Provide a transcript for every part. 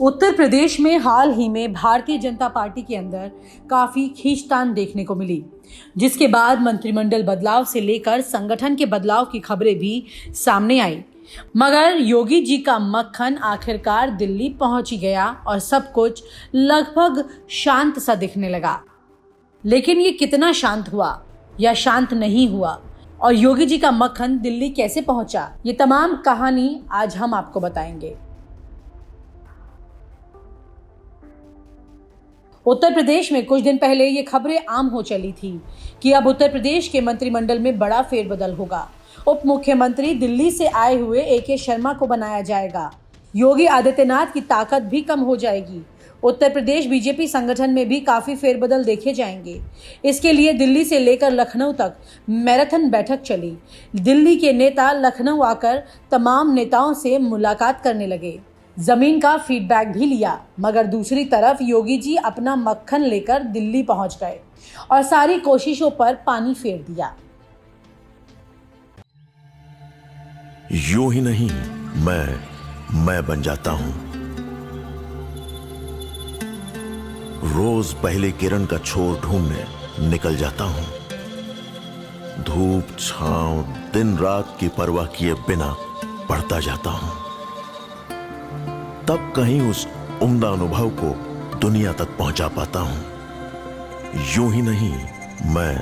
उत्तर प्रदेश में हाल ही में भारतीय जनता पार्टी के अंदर काफी खींचतान देखने को मिली, जिसके बाद मंत्रिमंडल बदलाव से लेकर संगठन के बदलाव की खबरें भी सामने आई। मगर योगी जी का मक्खन आखिरकार दिल्ली पहुंच ही गया और सब कुछ लगभग शांत सा दिखने लगा। लेकिन ये कितना शांत हुआ या शांत नहीं हुआ और योगी जी का मक्खन दिल्ली कैसे पहुंचा, ये तमाम कहानी आज हम आपको बताएंगे। उत्तर प्रदेश में कुछ दिन पहले ये खबरें आम हो चली थी कि अब उत्तर प्रदेश के मंत्रिमंडल में बड़ा फेरबदल होगा। उप मुख्यमंत्री दिल्ली से आए हुए AK शर्मा को बनाया जाएगा। योगी आदित्यनाथ की ताकत भी कम हो जाएगी। उत्तर प्रदेश बीजेपी संगठन में भी काफी फेरबदल देखे जाएंगे। इसके लिए दिल्ली से लेकर लखनऊ तक मैराथन बैठक चली। दिल्ली के नेता लखनऊ आकर तमाम नेताओं से मुलाकात करने लगे, जमीन का फीडबैक भी लिया। मगर दूसरी तरफ योगी जी अपना मक्खन लेकर दिल्ली पहुंच गए और सारी कोशिशों पर पानी फेर दिया। यूं ही नहीं, मैं बन जाता हूं। रोज पहले किरण का छोर ढूंढने निकल जाता हूं। धूप छांव दिन रात की परवाह किए बिना पढ़ता जाता हूं। तब कहीं उस उम्दा अनुभव को दुनिया तक पहुंचा पाता हूं। यूं ही नहीं, मैं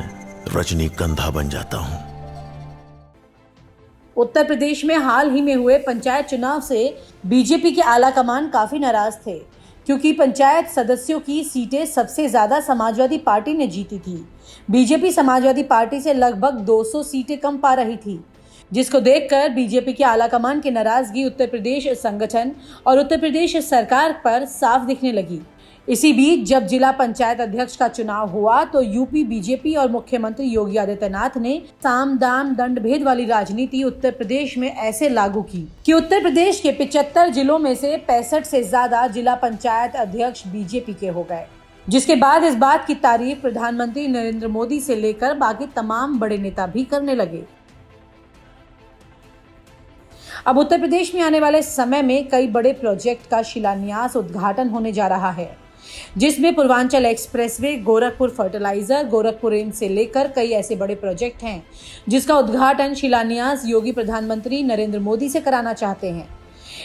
रजनीगंधा बन जाता हूं। उत्तर प्रदेश में हाल ही में हुए पंचायत चुनाव से बीजेपी के आला कमान काफी नाराज थे, क्योंकि पंचायत सदस्यों की सीटें सबसे ज्यादा समाजवादी पार्टी ने जीती थी। बीजेपी समाजवादी पार्टी से लगभग 200 सीटें कम पा रही थी, जिसको देखकर बीजेपी के आला कमान की नाराजगी उत्तर प्रदेश संगठन और उत्तर प्रदेश सरकार पर साफ दिखने लगी। इसी बीच जब जिला पंचायत अध्यक्ष का चुनाव हुआ तो यूपी बीजेपी और मुख्यमंत्री योगी आदित्यनाथ ने साम दाम दंड भेद वाली राजनीति उत्तर प्रदेश में ऐसे लागू की कि उत्तर प्रदेश के 75 जिलों में से 65 से ज्यादा जिला पंचायत अध्यक्ष बीजेपी के हो गए। जिसके बाद इस बात की तारीफ प्रधानमंत्री नरेंद्र मोदी से लेकर बाकी तमाम बड़े नेता भी करने लगे। अब उत्तर प्रदेश में आने वाले समय में कई बड़े प्रोजेक्ट का शिलान्यास उद्घाटन होने जा रहा है, जिसमें Purvanchal expressway, Gorakhpur fertiliser, Gorakhpur AIIMS से लेकर कई ऐसे बड़े प्रोजेक्ट हैं जिसका उद्घाटन शिलान्यास योगी प्रधानमंत्री नरेंद्र मोदी से कराना चाहते हैं।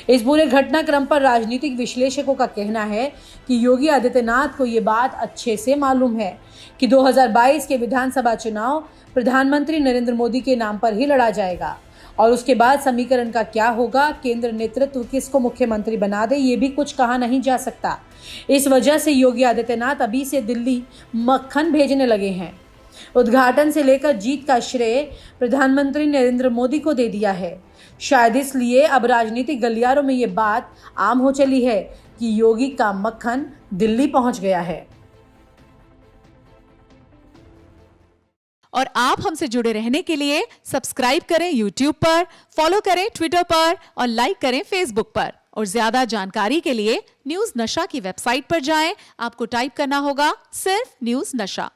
इस पूरे घटनाक्रम पर राजनीतिक विश्लेषकों का कहना है कि योगी आदित्यनाथ को ये बात अच्छे से मालूम है कि 2022 के विधानसभा चुनाव प्रधानमंत्री नरेंद्र मोदी के नाम पर ही लड़ा जाएगा और उसके बाद समीकरण का क्या होगा, केंद्र नेतृत्व किसको मुख्यमंत्री बना दे, ये भी कुछ कहा नहीं जा सकता। इस वजह से योगी आदित्यनाथ अभी से दिल्ली मक्खन भेजने लगे हैं। उद्घाटन से लेकर जीत का श्रेय प्रधानमंत्री नरेंद्र मोदी को दे दिया है। शायद इसलिए अब राजनीतिक गलियारों में ये बात आम हो चली है कि योगी का मक्खन दिल्ली पहुंच गया है। और आप हमसे जुड़े रहने के लिए सब्सक्राइब करें YouTube पर, फॉलो करें Twitter पर और लाइक करें Facebook पर। और ज्यादा जानकारी के लिए न्यूज़ नशा की वेबसाइट पर जाएं। आपको टाइप करना होगा सिर्फ न्यूज़ नशा।